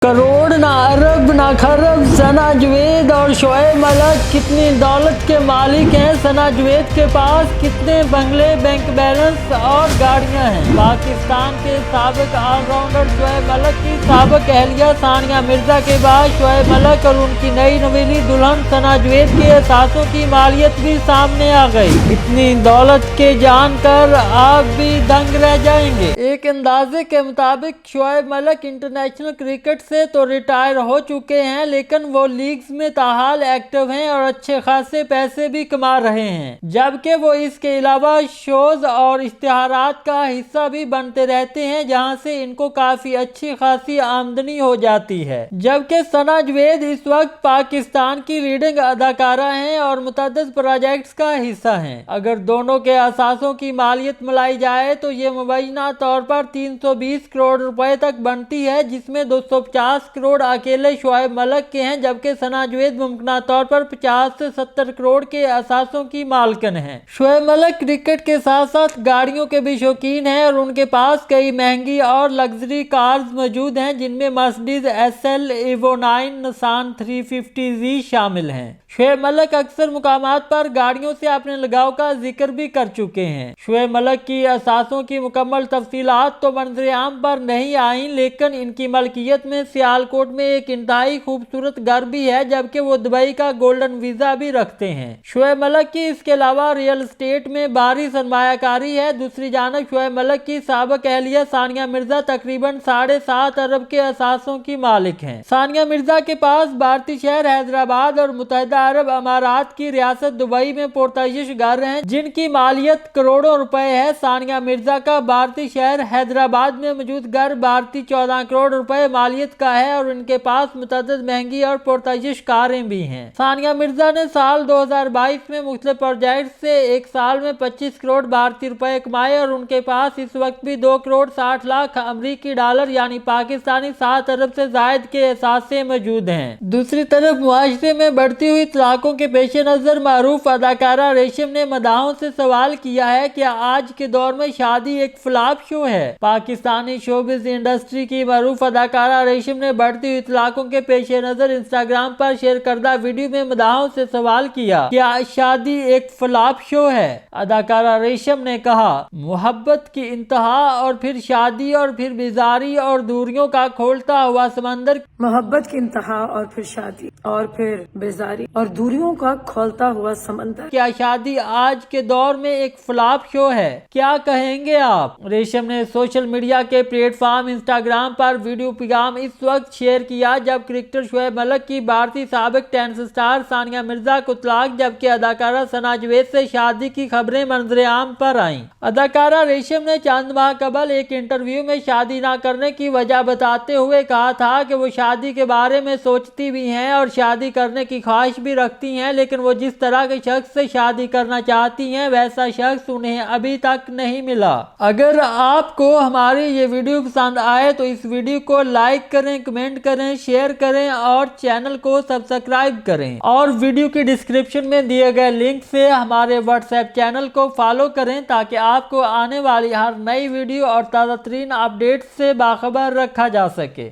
करोड़ ना अरब ना खरब, सना जावेद और शोएब मलिक कितनी दौलत के मालिक हैं। सना जावेद के पास कितने बंगले, बैंक बैलेंस और गाड़ियां हैं। पाकिस्तान के साबिक ऑलराउंडर शोएब मलिक की साबिक अहलिया सानिया मिर्जा के बाद शोएब मलिक और उनकी नई नवेली दुल्हन सना जावेद के एहसासों की मालियत भी सामने आ गई। इतनी दौलत के जानकर आप भी दंग रह जाएंगे। एक अंदाजे के मुताबिक शोएब मलिक इंटरनेशनल क्रिकेट से तो रिटायर हो चुके हैं, लेकिन वो लीग्स में ताहाल एक्टिव हैं और अच्छे खासे पैसे भी कमा रहे हैं, जबकि वो इसके अलावा शोज और इश्तिहारात का हिस्सा भी बनते रहते हैं, जहां से इनको काफी अच्छी खासी आमदनी हो जाती है। जबकि सना जावेद इस वक्त पाकिस्तान की लीडिंग अदाकारा हैं और मुतअद्दिद प्रोजेक्ट्स का हिस्सा हैं। अगर दोनों के असासों की मालियत मिलाई जाए तो ये मुबैना तौर पर 320 करोड़ रुपए तक बनती है, जिसमें 250 करोड़ अकेले शोएब मलिक के हैं, जबकि सना जावेद मुमकिन तौर पर 50 से 70 करोड़ के असासों की मालकिन है। शोएब मलिक क्रिकेट के साथ साथ गाड़ियों के भी शौकीन हैं और उनके पास कई महंगी और लग्जरी कार्स मौजूद हैं, जिनमें Mercedes SL, Evo 9, Nissan 350Z शामिल हैं। शोएब मलिक अक्सर मुकामात पर गाड़ियों से अपने लगाव का जिक्र भी कर चुके हैं। शोएब मलिक की असासों की मुकम्मल तफसीलात तो मंजर आम पर नहीं आई, लेकिन इनकी मलकियत में सियालकोट में एक इंतहाई खूबसूरत घर भी है, जबकि वो दुबई का गोल्डन वीजा भी रखते हैं। शोएब मलिक की इसके अलावा रियल एस्टेट में भारी सरमायाकारी है। दूसरी जानब शोएब मलिक की साबिक अहलिया सानिया मिर्जा तकरीबन 7.5 अरब के असासों की मालिक हैं। सानिया मिर्जा के पास भारतीय शहर हैदराबाद और मुत्तहिदा अरब अमारात की रियासत दुबई में पुरतशिश घर हैं, जिनकी मालियत करोड़ों रुपए है। सानिया मिर्जा का भारतीय शहर हैदराबाद में मौजूद घर भारतीय 14 करोड़ रुपए मालियत का है और उनके पास मुतअद्दिद महंगी और पुरतशिश कारें भी हैं। सानिया मिर्जा ने साल 2022 में मुख्तलिफ प्रोजेक्ट से एक साल में 25 करोड़ भारतीय रुपए कमाए और उनके पास इस वक्त भी 2 करोड़ 60 लाख अमरीकी डॉलर यानी पाकिस्तानी 7 अरब से जायद के एहसासे मौजूद हैं। दूसरी तरफ मुआशरे में बढ़ती हुई तलाकों के पेश नजर मारूफ अदाकारा रेशम ने मदाहों से सवाल किया है कि आज के दौर में शादी एक फ्लॉप शो है। पाकिस्तानी शोबिज इंडस्ट्री की मारूफ अदाकारा रेशम ने बढ़ती हुई तलाकों के पेश नजर इंस्टाग्राम पर शेयर करदा वीडियो में मदाहों से सवाल किया, क्या शादी एक फ्लॉप शो है। अदाकारा रेशम ने कहा, मोहब्बत की इंतहा और फिर शादी और फिर बेजारी और दूरियों का खोलता हुआ समंदर। मोहब्बत की इंतहा और फिर शादी और फिर बेजारी और दूरियों का खोलता हुआ समंदर। क्या शादी आज के दौर में एक फ्लॉप शो है, क्या कहेंगे आप। रेशम ने सोशल मीडिया के प्लेटफॉर्म इंस्टाग्राम पर वीडियो पैगाम इस वक्त शेयर किया जब क्रिकेटर शोएब मलिक की भारतीय साबिक टेनिस स्टार सानिया मिर्जा को तलाक, जबकि अदाकारा सना जावेद से शादी की खबरें मंजर आम पर आईं। अदाकारा रेशम ने चंद माह कबल एक इंटरव्यू में शादी न करने की वजह बताते हुए कहा था कि वो शादी के बारे में सोचती भी हैं और शादी करने की ख्वाहिश भी रखती हैं, लेकिन वो जिस तरह के शख्स से शादी करना चाहती हैं वैसा शख्स उन्हें अभी तक नहीं मिला। अगर आपको हमारी ये वीडियो पसंद आए तो इस वीडियो को लाइक करें, कमेंट करें, शेयर करें और चैनल को सब्सक्राइब करें और वीडियो की डिस्क्रिप्शन में दिए गए लिंक से हमारे व्हाट्सएप चैनल को फॉलो करें ताकि आपको आने वाली हर नई वीडियो और ताज़ा तरीन अपडेट से बाखबर रखा जा सके।